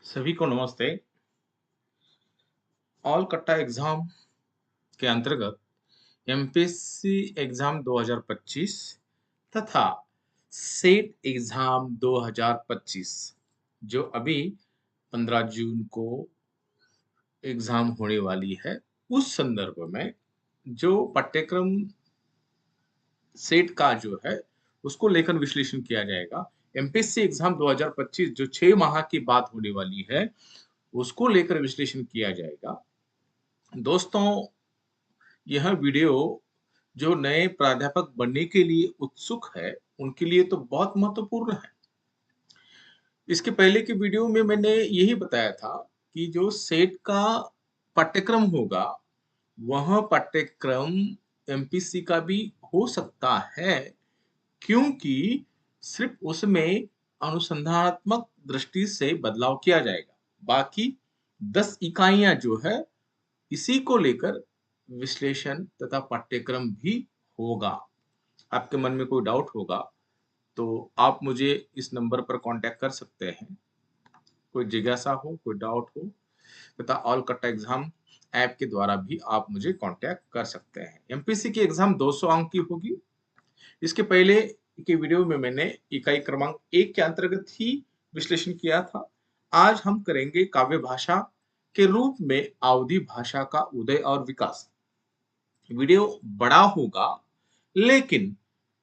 सभी को नमस्ते। ऑल कट्टा एग्जाम के अंतर्गत एमपीएससी एग्जाम 2025 तथा सेट एग्जाम 2025 जो अभी 15 जून को एग्जाम होने वाली है, उस संदर्भ में जो पाठ्यक्रम सेट का जो है उसको लेकर विश्लेषण किया जाएगा। एमपीएससी एग्जाम 2025 जो 6 माह की बात होने वाली है, उसको लेकर विश्लेषण किया जाएगा। दोस्तों, यह वीडियो जो नए प्राध्यापक बनने के लिए उत्सुक है, उनके लिए तो बहुत महत्वपूर्ण है। इसके पहले की वीडियो में मैंने यही बताया था कि जो सेट का पाठ्यक्रम होगा, वह पाठ्यक्रम एमपीसी का भी हो सकता है, क्योंकि सिर्फ उसमें अनुसंधानात्मक दृष्टि से बदलाव किया जाएगा। बाकी 10 इकाइयां जो है, इसी को लेकर विश्लेषण तथा पाठ्यक्रम भी होगा। आपके मन में कोई डाउट होगा तो आप मुझे इस नंबर पर कांटेक्ट कर सकते हैं। कोई जिज्ञासा हो, कोई डाउट हो, तथा ऑल कट्टा एग्जाम ऐप के द्वारा भी आप मुझे कांटेक्ट कर सकते हैं। एमपीसी की एग्जाम 200 अंक की होगी। इसके पहले के वीडियो में मैंने इकाई क्रमांक 1 के अंतर्गत ही विश्लेषण किया था। आज हम करेंगे काव्य भाषा के रूप में अवधी भाषा का उदय और विकास। वीडियो बड़ा होगा, लेकिन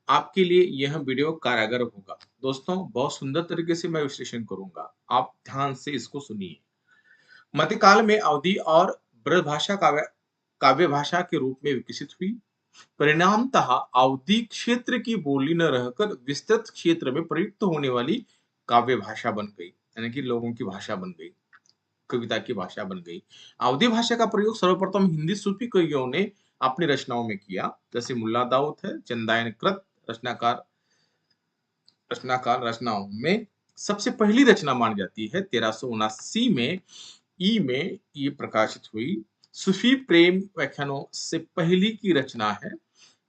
आपके लिए यह वीडियो कारागर होगा। दोस्तों, बहुत सुंदर तरीके से मैं विश्लेषण करूंगा, आप ध्यान से इसको सुनिए। मध्यकाल में अवधी और ब्रज भाषा काव्य भाषा के रूप में विकसित हुई। परिणामतः अवधी क्षेत्र की बोली न रहकर विस्तृत क्षेत्र में प्रयुक्त होने वाली काव्य भाषा बन गई, यानी कि लोगों की भाषा बन गई, कविता की भाषा बन गई। अवधी भाषा का प्रयोग सर्वप्रथम हिंदी सूफी कवियों ने अपनी रचनाओं में किया, जैसे मुल्ला दाऊद है, चंदायन कृत रचनाकार रचनाओं में सबसे पहली रचना मानी जाती है। 1379 में ये प्रकाशित हुई। सूफी प्रेम व्याख्यानों से पहली की रचना है।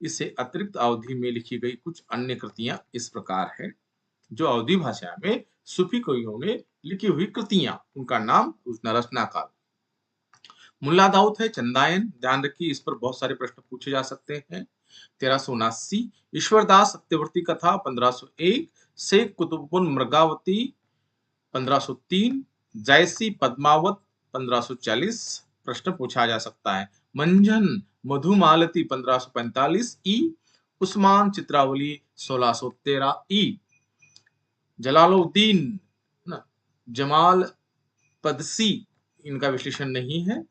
इसे अतिरिक्त अवधि में लिखी गई कुछ अन्य कृतियां इस प्रकार है। जो अवधी भाषा में सूफी कवियों ने लिखी हुई कृतियां, उनका नाम, उसका रचनाकाल। मुल्ला दाऊद है, चंदायन, ध्यान रखिए, इस पर बहुत सारे प्रश्न पूछे जा सकते हैं। 1379। ईश्वरदास सत्यवर्ती कथा 1501, शेख कुतुबुन मृगावती 1503, जयसी पद्मावत 1540 प्रश्न पूछा जा सकता है। मंझन मधुमालती 1545 ई, उस्मान चित्रावली 1613 ई, जलालुद्दीन जमाल पदसी, इनका विश्लेषण नहीं है।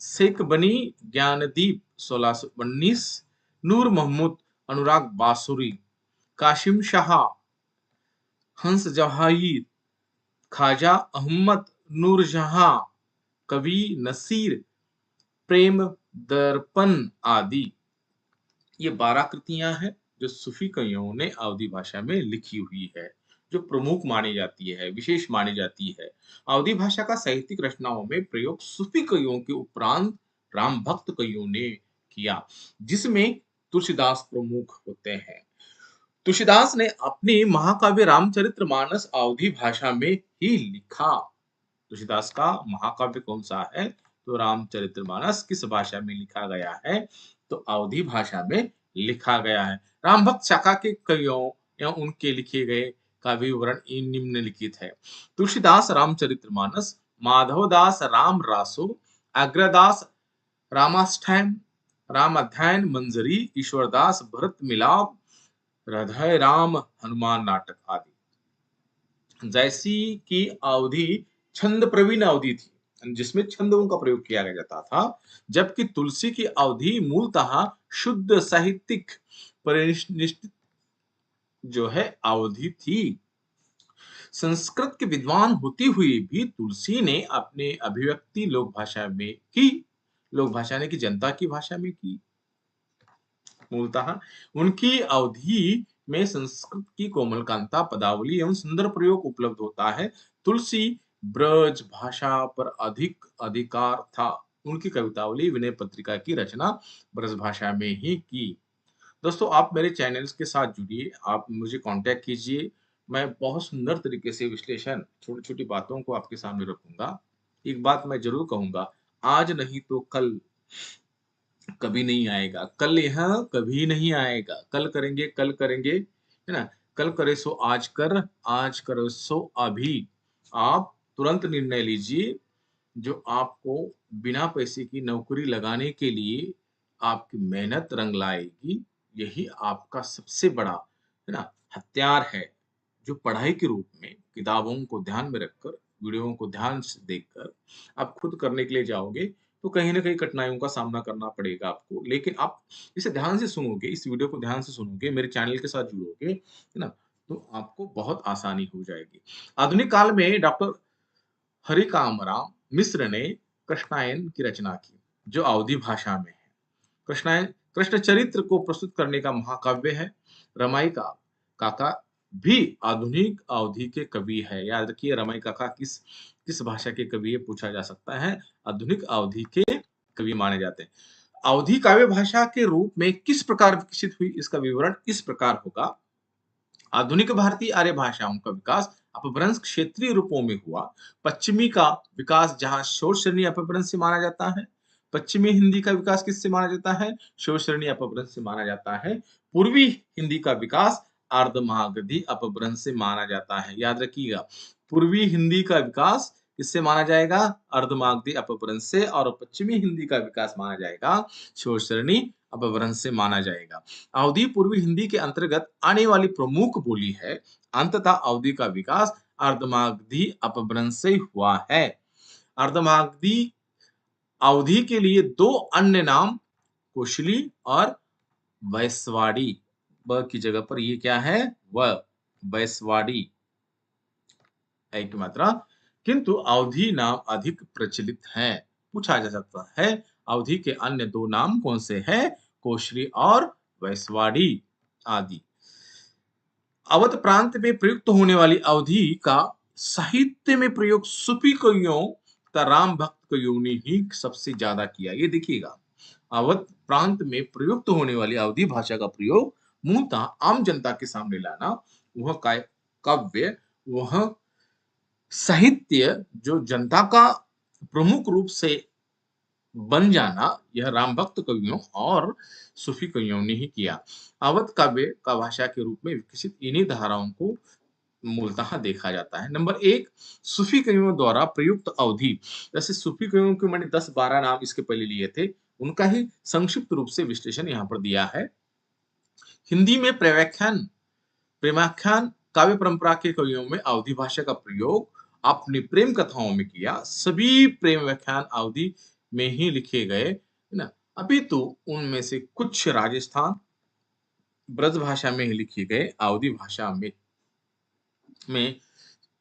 शेख बनी ज्ञानदीप 1619, नूर मोहम्मद अनुराग बासुरी, काशिम शाह, हंस जहाहिर, ख्वाजा अहमद नूरजहां, कवि नसीर, प्रेम दर्पण आदि। ये 12 कृतियां हैं जो सूफी कवियों ने अवधी भाषा में लिखी हुई है, जो प्रमुख मानी जाती है, विशेष मानी जाती है। अवधी भाषा का साहित्यिक रचनाओं में प्रयोग सूफी कवियों के उपरांत राम भक्त कवियों ने किया, जिसमें तुलसीदास प्रमुख होते हैं। तुलसीदास ने अपनी महाकाव्य रामचरितमानस अवधी भाषा में ही लिखा। तुलसीदास का महाकाव्य कौन सा है? तो रामचरितमानस किस भाषा में लिखा गया है? तो अवधी भाषा में लिखा गया है। राम भक्त शाखा के कवियों या उनके लिखे गए काव्य विवरण निम्नलिखित है। तुलसीदास रामचरितमानस, माधवदास राम रासो, अग्रदास रामाष्टयम, राम अध्ययन मंजरी, ईश्वरदास भरत मिलाप, हृदय राम हनुमान नाटक आदि। जैसी की अवधि छंद प्रवीण अवधि थी, जिसमें छंदों का प्रयोग किया जाता था, जबकि तुलसी की अवधि मूलतः शुद्ध साहित्यिक परिनिष्ठ जो है अवधि थी। संस्कृत के विद्वान होते हुए भी तुलसी ने अपने अभिव्यक्ति लोक भाषा में की। लोक भाषा ने की, जनता की भाषा में की। मूलतः उनकी अवधि में संस्कृत की कोमलकांता, पदावली एवं सुंदर प्रयोग उपलब्ध होता है। तुलसी ब्रज भाषा पर अधिक अधिकार था। उनकी कवितावली विनय पत्रिका की रचना ब्रज भाषा में ही की। दोस्तों, आप मेरे चैनल्स के साथ जुड़िए, आप मुझे कांटेक्ट कीजिए, मैं बहुत सुंदर तरीके से विश्लेषण छोटी-छोटी बातों को आपके सामने रखूँगा। एक बात मैं ज़रूर कहूँगा, आज नहीं तो कल कभी नहीं आएगा। कल यह कभी नहीं आएगा। कल करेंगे, है ना? कल करे सो आज करो सो अभी। आप तुरंत निर्णय लीजिए, जो आपको बिना पैसे की नौकरी लगाने के लिए आपकी मेहनत रंग लाएगी। यही आपका सबसे बड़ा, है ना, हथियार है, जो पढ़ाई के रूप में किताबों को ध्यान में रखकर, वीडियोओं को ध्यान से देखकर आप खुद करने के लिए जाओगे, तो कहीं न कहीं कठिनाइयों का सामना करना पड़ेगा आपको। लेकिन आप इसे ध्यान से सुनोगे, इस वीडियो को ध्यान से सुनोगे, मेरे चैनल के साथ जुड़ोगे, है ना? तो आपको बहुत आसानी हो जाएगी। आधुनिक काल में डॉक्टर हरिकामराव मिश्र ने कृष्णायन की रचना की, जो अवधी भाषा में है। कृष्णायन कृष्ण चरित्र को प्रस्तुत करने का महाकाव्य है। रमाई का काका भी आधुनिक अवधि के कवि है। याद रखिए, रमाई काका किस किस भाषा के कवि है पूछा जा सकता है। आधुनिक अवधि के कवि माने जाते हैं। अवधी काव्य भाषा के रूप में किस प्रकार विकसित हुई, इसका विवरण इस प्रकार होगा। आधुनिक भारतीय आर्य भाषाओं का विकास अपभ्रंश क्षेत्रीय रूपों में हुआ। पश्चिमी का विकास जहां शोर श्रेणी अपभ्रंश से माना जाता है। पश्चिमी हिंदी का विकास किससे माना जाता है? शोर श्रेणी अपभ्रंश से माना जाता है। पूर्वी हिंदी का विकास अर्ध महागधी अपभ्रंश से माना जाता है। याद रखिएगा, पूर्वी हिंदी का विकास किससे माना जाएगा? अर्ध महागधी अपभ्रंश से। और पश्चिमी हिंदी का विकास माना जाएगा शोर श्रेणी अपभ्रंश से माना जाएगा। अवधी पूर्वी हिंदी के अंतर्गत आने वाली प्रमुख बोली है। अंततः अवधी का विकास अर्धमागधी अपभ्रंश से हुआ है। अर्धमागधी अवधी के लिए दो अन्य नाम कोशली और वैश्वाड़ी। ब की जगह पर ये क्या है? व, वैश्वाड़ी है की मात्रा, किंतु अवधी नाम अधिक प्रचलित है। पूछा जा सकता है, अवधी के अन्य दो नाम कौन से हैं? कोशली और वैश्वाड़ी आदि। अवध प्रांत में प्रयुक्त होने वाली अवधी का साहित्य में प्रयोग सूफी कवियों का राम भक्त कवियों ने ही सबसे ज्यादा किया। ये देखिएगा, अवध प्रांत में प्रयुक्त होने वाली अवधी भाषा का प्रयोग मूलतः आम जनता के सामने लाना, वह काव्य, वह साहित्य जो जनता का प्रमुख रूप से बन जाना, यह राम भक्त कवियों और सूफी कवियों ने ही किया। अवध काव्य का भाषा के रूप में विकसित इन्हीं धाराओं को मूलतः देखा जाता है। नंबर 1, सूफी कवियों द्वारा प्रयुक्त अवधी। जैसे सूफी कवियों के मैंने 10-12 नाम इसके पहले लिए थे, उनका ही संक्षिप्त रूप से विश्लेषण यहाँ पर दिया है। हिंदी में प्रेमाख्यान काव्य परंपरा के कवियों में अवधी भाषा का प्रयोग अपनी प्रेम कथाओं में किया। सभी प्रेम व्याख्यान अवधी में ही लिखे गए, है ना? अभी तो उनमें से कुछ राजस्थान ब्रज भाषा में ही लिखे गए अवधी भाषा में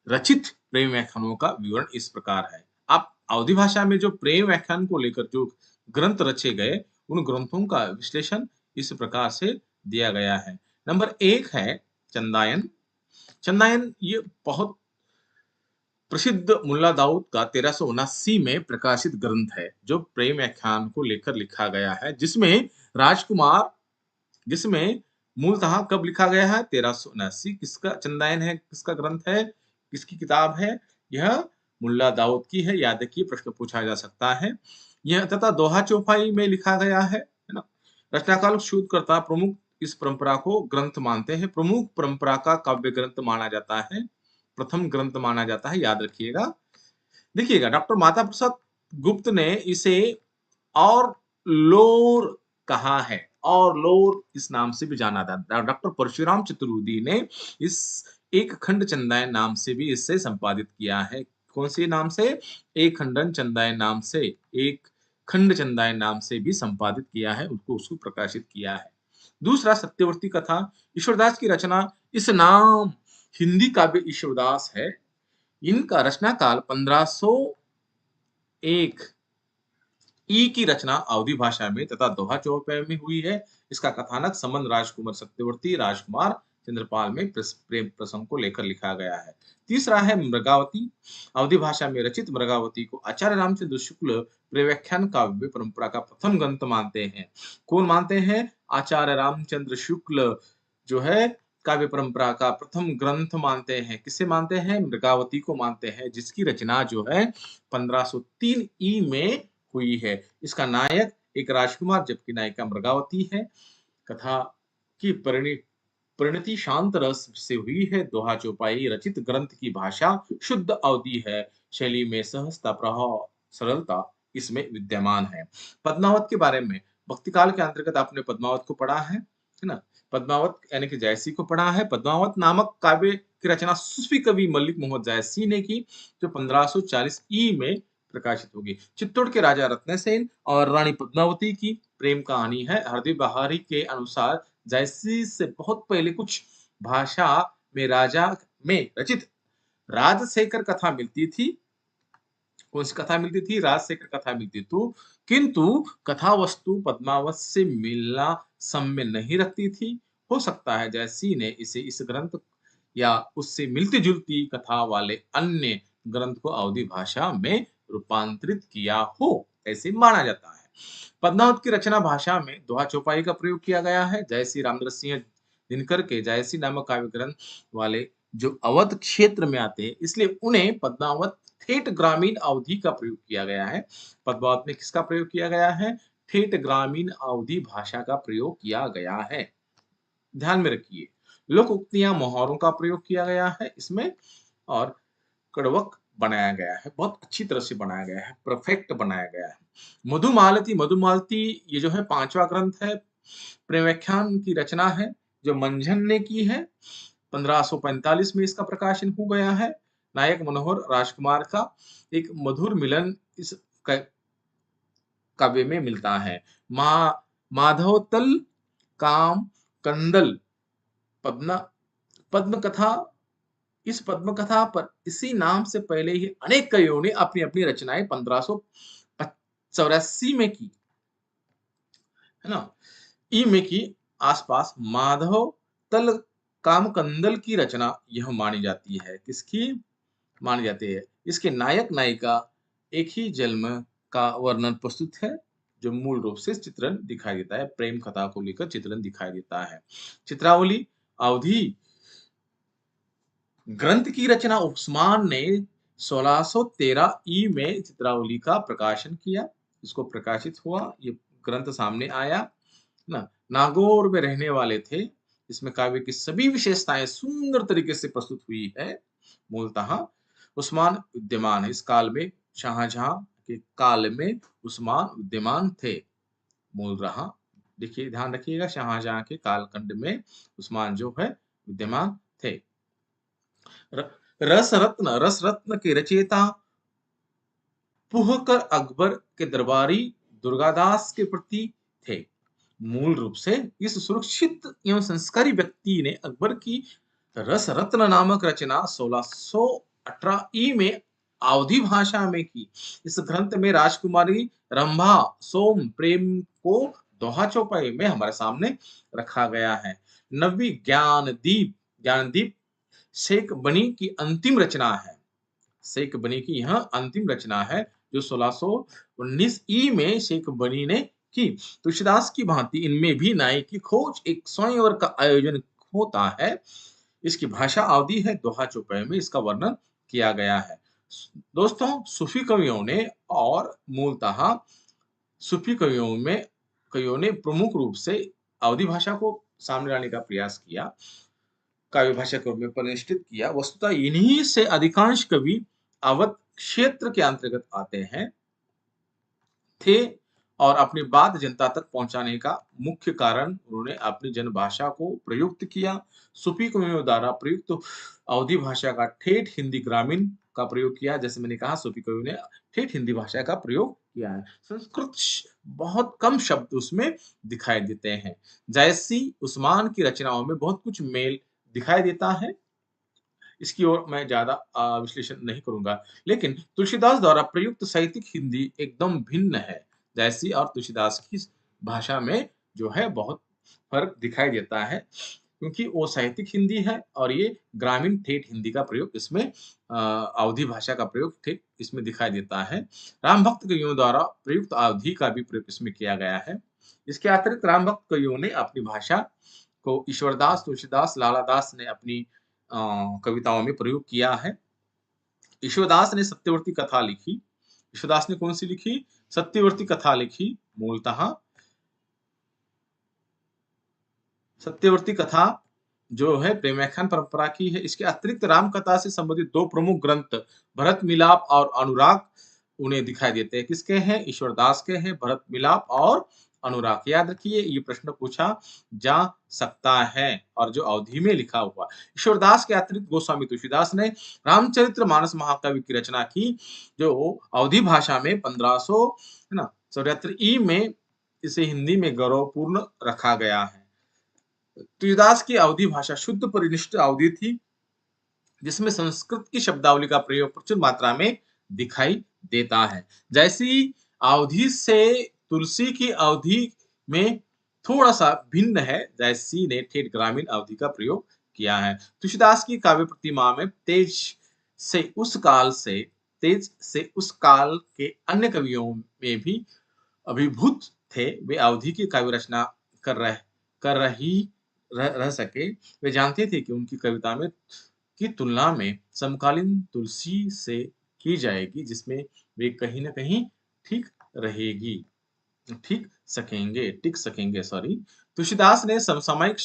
रचित प्रेम व्याख्यानों का विवरण इस प्रकार है। आप अवधी भाषा में जो प्रेम व्याख्यान को लेकर जो ग्रंथ रचे गए, उन ग्रंथों का विश्लेषण इस प्रकार से दिया गया है। नंबर 1 है चंदायन। चंदायन ये बहुत प्रसिद्ध मुल्ला दाऊद का 1379 में प्रकाशित ग्रंथ है, जो प्रेम व्याख्यान को लेकर लिखा गया है, राजकुमार जिसमें मूलतः कब लिखा गया है? 1379। किसका चंदायन है? किसका ग्रंथ है? किसकी किताब है? यह मुल्ला दाऊद की है। याद रखिए, प्रश्न पूछा जा सकता है। यह तथा दोहा चौपाई में लिखा गया है ना? रचनाकाल शोधकर्ता प्रमुख इस परंपरा को ग्रंथ मानते हैं। प्रमुख परंपरा का काव्य ग्रंथ माना जाता है, प्रथम ग्रंथ माना जाता है। याद रखिएगा। देखिएगा, डॉक्टर माता प्रसाद गुप्त ने इसे और लोर कहा है, और लोर इस नाम से भी जाना था। डॉक्टर परशुराम चतुर्वेदी ने इस एक खंड चंदायन नाम से भी इसे संपादित किया है। कौन से नाम से? एक खंडन चंदायन नाम से, एक खंड चंदायन नाम से भी संपादित किया है, उसको प्रकाशित किया है। दूसरा, सत्यवर्ती कथा ईश्वरदास की रचना। इस नाम हिंदी काव्य ईश्वरदास है। इनका रचना काल 1501 ई की रचना अवधी भाषा में तथा दोहा चौपाई में हुई है। इसका कथानक संबंध राजकुमार सत्यवर्ती राजकुमार चंद्रपाल में प्रेम प्रसंग को लेकर लिखा गया है। तीसरा है मृगावती। अवधी भाषा में रचित मृगावती को आचार्य रामचंद्र शुक्ल प्रव्याख्यान काव्य परंपरा का प्रथम ग्रंथ मानते हैं। कौन मानते हैं? आचार्य रामचंद्र शुक्ल जो है काव्य परंपरा का प्रथम ग्रंथ मानते हैं। किसे मानते हैं? मृगावती को मानते हैं, जिसकी रचना जो है 1503 ई में हुई है। इसका नायक एक राजकुमार जबकि नायिका मृगावती है। कथा की परिणति शांत रस से हुई है। दोहा चौपाई रचित ग्रंथ की भाषा शुद्ध अवधि है। शैली में सहजता, प्रभाव, सरलता इसमें विद्यमान है। पद्मावत के बारे में, भक्ति काल के अंतर्गत आपने पद्मावत को पढ़ा है ना? पद्मावत यानी कि जायसी को पढ़ा है। पद्मावत नामक काव्य की रचना सूफी कवि मलिक मोहम्मद जायसी ने की, जो 1540 ई में प्रकाशित होगी। चित्तौड़ के राजा रत्नसेन और रानी पद्मावती की प्रेम कहानी है। हरदीप बहारी के अनुसार जायसी से बहुत पहले कुछ भाषा में राजा में रचित राजशेखर कथा मिलती थी। कौन सी कथा मिलती थी? राजशेखर कथा मिलती थी, किंतु कथा वस्तु पद्मावत से मिलना समय नहीं रखती थी। हो सकता है जयसी ने इसे इस ग्रंथ या उससे मिलती जुलती कथा वाले अन्य ग्रंथ को अवधी भाषा में रूपांतरित किया हो, ऐसे माना जाता है। पद्मावत की रचना भाषा में दोहा चौपाई का प्रयोग किया गया है। जयसी रामदत्त सिंह दिनकर के जयसी नामक काव्य ग्रंथ वाले जो अवध क्षेत्र में आते हैं, इसलिए उन्हें पद्मावत ठेठ ग्रामीण अवधि का प्रयोग किया गया है। पद्मावत में किसका प्रयोग किया गया है? ठेठ ग्रामीण अवधि भाषा का प्रयोग किया गया है। ध्यान में रखिए, लोक उक्तियां, मुहावरों का प्रयोग किया गया है इसमें, और कड़वक बनाया गया है, बहुत अच्छी तरह से बनाया गया है, परफेक्ट बनाया गया है। मधुमालती, मधुमालती ये जो है 5वां ग्रंथ है, प्रेम व्याख्यान की रचना है, जो मंझन ने की है। 1545 में इसका प्रकाशन हो गया है। नायक मनोहर राजकुमार का एक मधुर मिलन इस काव्य में मिलता है। माधवतल, काम, कंदल, पद्म पद्म कथा, इस पद्म कथा पर इसी नाम से पहले ही अनेक कवियों ने अपनी अपनी रचनाएं 1584 में की, है ना? ई में की आसपास। माधव तल कामकंदल की रचना यह मानी जाती है। किसकी मानी जाती है? इसके नायक नायिका एक ही जन्म का वर्णन प्रस्तुत है, जो मूल रूप से चित्रण दिखाई देता है, प्रेम कथा को लेकर चित्रण दिखाई देता है। चित्रावली अवधि ग्रंथ की रचना उस्मान ने 1613 ई में चित्रावली का प्रकाशन किया। इसको प्रकाशित हुआ, ये ग्रंथ सामने आया ना। नागौर में रहने वाले थे। इसमें काव्य की सभी विशेषताएं सुंदर तरीके से प्रस्तुत हुई है। मूलतः उस्मान विद्यमान है इस काल में, शाहजहां के काल में उस्मान विद्यमान थे। मूल रहा, देखिए ध्यान रखिएगा, शाहजहां के कालखंड में उस्मान जो है विद्यमान थे। रस रत्न के रचयिता पुहकर अकबर के दरबारी दुर्गादास के प्रति थे। मूल रूप से इस सुरक्षित एवं संस्कारी व्यक्ति ने अकबर की रस रत्न नामक रचना 1618 ई में अवधी भाषा में की। इस ग्रंथ में राजकुमारी रंभा सोम प्रेम को दोहा चौपाई में हमारे सामने रखा गया है। नवी ज्ञानदीप शेख बनी की अंतिम रचना है। शेख बनी की यह अंतिम रचना है, जो 1619 ई में शेख बनी ने की। तुलसीदास की भांति इनमें भी नाई की खोज, एक स्वयंवर का आयोजन होता है। इसकी भाषा अवधि है। दोहा चौपाई में इसका वर्णन किया गया है। दोस्तों, सूफी कवियों ने और मूलतः सूफी कवियों ने प्रमुख रूप से अवधी भाषा को सामने लाने का प्रयास किया, काव्य भाषा को में परिष्कृत किया। वस्तुतः इन्हीं से अधिकांश कवि अवध क्षेत्र के अंतर्गत आते हैं थे, और अपनी बात जनता तक पहुंचाने का मुख्य कारण उन्होंने अपनी जनभाषा को प्रयुक्त किया। सूफी कवियों द्वारा प्रयुक्त अवधी भाषा का ठेठ हिंदी ग्रामीण का प्रयोग किया। जैसे मैंने कहा, सूफी कवियों ने ठेठ हिंदी भाषा का प्रयोग किया है। संस्कृत बहुत कम शब्द उसमें दिखाई देते हैं। जायसी उस्मान की रचनाओं में बहुत कुछ मेल दिखाई देता है। इसकी ओर मैं ज्यादा विश्लेषण नहीं करूंगा, लेकिन तुलसीदास द्वारा प्रयुक्त साहित्यिक हिंदी एकदम भिन्न है। जैसी और तुलसीदास की भाषा में जो है बहुत फर्क दिखाई देता है, क्योंकि वो साहित्यिक हिंदी है और ये ग्रामीण ठेठ हिंदी का प्रयोग इसमें अवधी भाषा का प्रयोग ठीक इसमें दिखाई देता है। राम भक्त कवियों द्वारा प्रयुक्त अवधी का भी प्रयोग इसमें किया गया है। इसके अतिरिक्त राम भक्त कवियों ने अपनी भाषा को ईश्वरदास, तुलसीदास, लाला दास ने अपनी कविताओं में प्रयोग किया है। ईश्वरदास ने सत्यवर्ती कथा लिखी। ईश्वरदास ने कौन सी लिखी? सत्यवर्ती कथा लिखी। मूलतः सत्यवर्ती कथा जो है प्रेमाख्यान परंपरा की है। इसके अतिरिक्त राम कथा से संबंधित दो प्रमुख ग्रंथ भरत मिलाप और अनुराग उन्हें दिखाई देते हैं। किसके हैं? ईश्वरदास के हैं, भरत मिलाप और अनुराग। याद रखिए, ये प्रश्न पूछा जा सकता है और जो अवधि में लिखा हुआ। ईश्वरदास के अतिरिक्त गोस्वामी तुलसीदास ने रामचरितमानस महाकाव्य की रचना की, जो अवधि भाषा में 1500 है ना 74 ई में इसे हिंदी में गौरवपूर्ण रखा गया है। तुलसीदास की अवधि भाषा शुद्ध परिनिष्ठ अवधि थी, जिसमें संस्कृत की शब्दावली का प्रयोग प्रचुर मात्रा में दिखाई देता है। जैसी अवधि से तुलसी की अवधि में थोड़ा सा भिन्न है, जैसी ने ठेठ ग्रामीण अवधि का प्रयोग किया है। तुलसीदास की काव्य प्रतिमा में तेज से उस काल के अन्य कवियों में भी अभिभूत थे। वे अवधि की काव्य रचना कर रह सके। वे जानते थे कि उनकी कविता में की तुलना में समकालीन तुलसी से की जाएगी, जिसमें वे कहीं न कहीं ठीक रहेगी, टिक सकेंगे सॉरी। तुलसीदास ने समसामयिक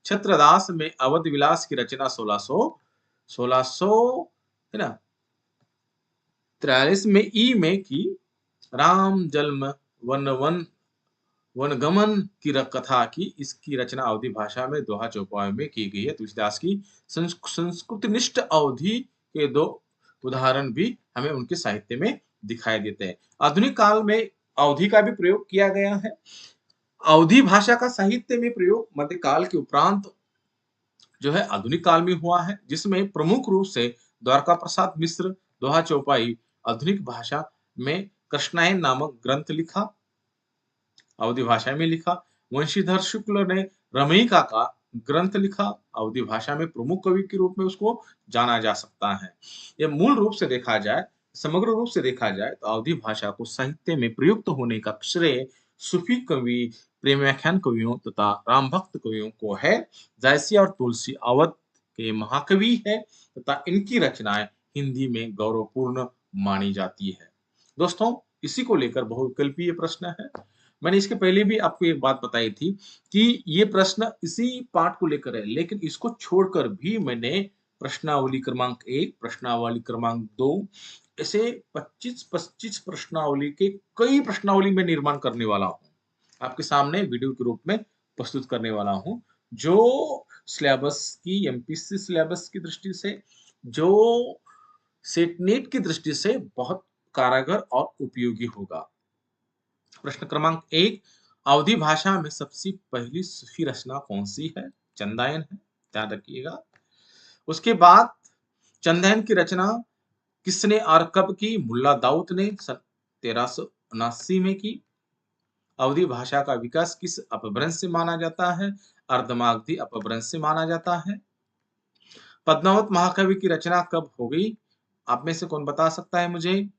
छत्रदास में अवध विलास की रचना 1600 है ना 43 में ई में की। राम जन्म वनगमन की कथा की इसकी रचना अवधि भाषा में दोहा चौपाई में की गई है। तुलसीदास की संस्कृतनिष्ठ अवधि के दो उदाहरण भी हमें उनके साहित्य में दिखाई देते हैं। आधुनिक काल में अवधि का भी प्रयोग किया गया है। अवधि भाषा का साहित्य में प्रयोग मध्यकाल के उपरांत जो है आधुनिक काल में हुआ है, जिसमें प्रमुख रूप से द्वारका प्रसाद मिश्र दोहा चौपाई आधुनिक भाषा में कृष्णायन नामक ग्रंथ लिखा, अवधि भाषा में लिखा। वंशीधर शुक्ल ने रमयिका का ग्रंथ लिखा, अवधि भाषा में प्रमुख कवि के रूप में उसको जाना जा सकता है। ये मूल रूप से देखा जाए, समग्र रूप से देखा जाए तो अवधि भाषा को साहित्य में प्रयुक्त होने का श्रेय सूफी कवि, प्रेमाख्यान कवियों तथा राम भक्त कवियों को है। जायसी और तुलसी अवध के महाकवि है तथा इनकी रचनाएं हिंदी में गौरवपूर्ण मानी जाती है। दोस्तों, इसी को लेकर बहुविकल्पीय प्रश्न है। मैंने इसके पहले भी आपको एक बात बताई थी कि ये प्रश्न इसी पाठ को लेकर है, लेकिन इसको छोड़कर भी मैंने प्रश्नावली क्रमांक 1, प्रश्नावली क्रमांक 2 ऐसे 25 प्रश्नावली के कई प्रश्नावली में निर्माण करने वाला हूँ। आपके सामने वीडियो के रूप में प्रस्तुत करने वाला हूँ, जो सिलेबस की एमपीसी सिलेबस की दृष्टि से, जो सेट नेट की दृष्टि से बहुत कारगर और उपयोगी होगा। प्रश्न क्रमांक 1, अवधि भाषा में सबसे पहली सूफी रचना कौन सी है? चंदायन है, ध्यान रखिएगा। उसके बाद चंदायन की रचना किसने और कब की? मुल्ला दाऊद ने सन 1379 में की। अवधि भाषा का विकास किस अपभ्रंश से माना जाता है? अर्धमागधी अपभ्रंश से माना जाता है। पद्मावत महाकाव्य की रचना कब हो गई? आप में से कौन बता सकता है मुझे?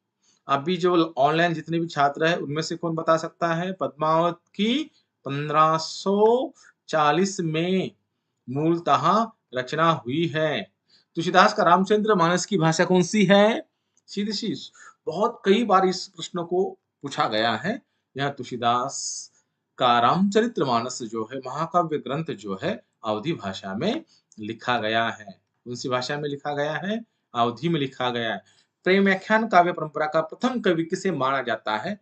अभी जो ऑनलाइन जितने भी छात्र हैं उनमें से कौन बता सकता है? पद्मावत की 1540 में मूलतः रचना हुई है। तुलसीदास का रामचंद्र मानस की भाषा कौन सी है? सीधी सी, बहुत कई बार इस प्रश्न को पूछा गया है। यह तुलसीदास का रामचरितमानस जो है महाकाव्य ग्रंथ जो है अवधि भाषा में लिखा गया है। कौन सी भाषा में लिखा गया है? अवधि में लिखा गया है। प्रेमाख्यान काव्य परंपरा का प्रथम कवि किसे माना जाता है?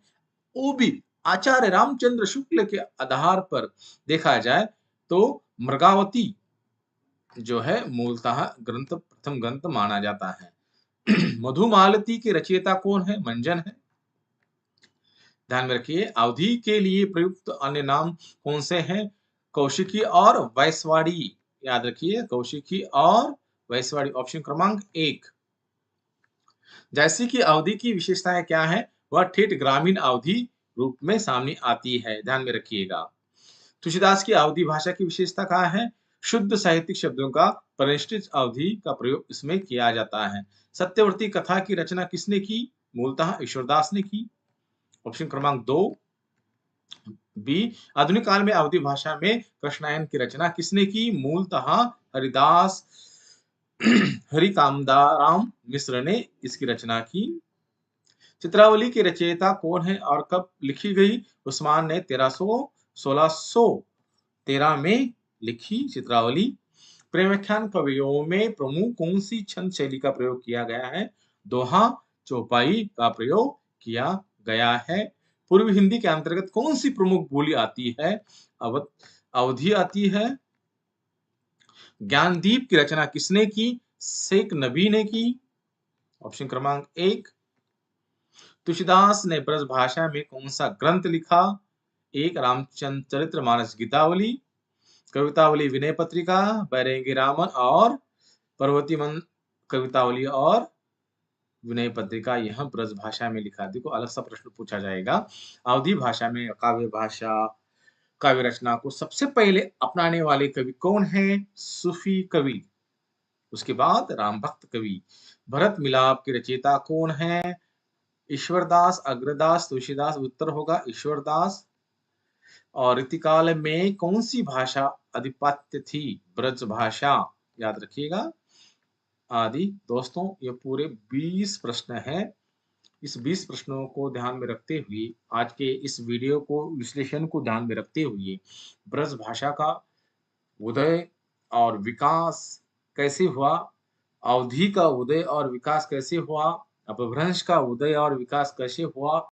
वो भी आचार्य रामचंद्र शुक्ल के आधार पर देखा जाए तो मृगावती जो है मूलतः प्रथम ग्रंथ माना जाता है। मधुमालती के रचयिता कौन है? मंजन है। ध्यान में रखिए, अवधि के लिए प्रयुक्त अन्य नाम कौन से हैं? कौशिकी और वैश्वाड़ी। याद रखिए, कौशिकी और वैश्वाड़ी, ऑप्शन क्रमांक 1। जैसी कि अवधि की विशेषताएं क्या है? वह ठेठ ग्रामीण अवधि रूप में सामने आती है। ध्यान में रखिएगा। तुलसीदास की अवधि भाषा की विशेषता क्या है? शुद्ध साहित्यिक शब्दों का परिष्कृत अवधि का प्रयोग इसमें किया जाता है। सत्यवर्ती कथा की रचना किसने की? मूलतः ईश्वरदास ने की। ऑप्शन क्रमांक 2। बी, आधुनिक काल में अवधी भाषा में कृष्णायन की रचना किसने की? मूलतः हरिदास हरिकामदाराम मिश्र ने इसकी रचना की। चित्रावली की रचयिता कौन है और कब लिखी गई? उस्मान ने 1613 में लिखी चित्रावली। प्रेमाख्यान कवियों में प्रमुख कौन सी छंद शैली का प्रयोग किया गया है? दोहा, चौपाई का प्रयोग किया गया है। पूर्वी हिंदी के अंतर्गत कौन सी प्रमुख बोली आती है? अवधी आती है। ज्ञानदीप की रचना किसने की? शेख नबी ने की। ऑप्शन क्रमांक 1। तुलसीदास ने ब्रज भाषा में कौन सा ग्रंथ लिखा? 1 रामचरितमानस गीतावली, कवितावली विनय पत्रिका, बैरंगी रामन और पार्वती मन कवितावली और विनय पत्रिका। यह ब्रज भाषा में लिखा। देखो अलग सा प्रश्न पूछा जाएगा। अवधी भाषा में काव्य भाषा काव्य रचना को सबसे पहले अपनाने वाले कवि कौन है? सूफी कवि। उसके बाद राम भक्त कवि। भरत मिलाप के रचयिता कौन है? ईश्वरदास, अग्रदास, तुलसीदास। उत्तर होगा ईश्वरदास। और रीतिकाल में कौन सी भाषा आधिपत्य थी? ब्रज भाषा। याद रखिएगा आदि। दोस्तों ये पूरे 20 प्रश्न हैं। इस 20 प्रश्नों को ध्यान में रखते हुए आज के इस वीडियो को विश्लेषण को ध्यान में रखते हुए ब्रज भाषा का उदय और विकास कैसे हुआ, अवधि का उदय और विकास कैसे हुआ, अपभ्रंश का उदय और विकास कैसे हुआ,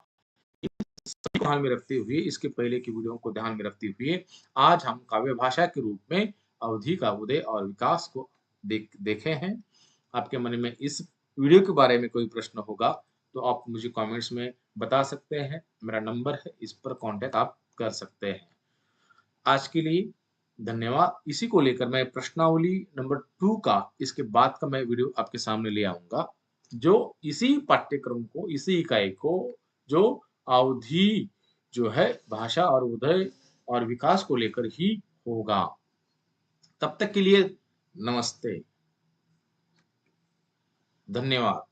ध्यान में रखते हुए इसके पहले की वीडियो को ध्यान में रखते हुए आज हम काव्य भाषा के रूप में अवधि का उदय और विकास को देखे हैं। आपके मन में इस वीडियो के बारे में कोई प्रश्न होगा तो आप मुझे कमेंट्स में बता सकते हैं। मेरा नंबर है, इस पर कांटेक्ट आप कर सकते हैं। आज के लिए धन्यवाद। इसी को लेकर मैं प्रश्नावली नंबर 2 का इसके बाद का मैं वीडियो आपके सामने ले आऊंगा, जो इसी पाठ्यक्रम को, इसी इकाई को, जो अवधि जो है भाषा और उदय और विकास को लेकर ही होगा। तब तक के लिए नमस्ते, धन्यवाद।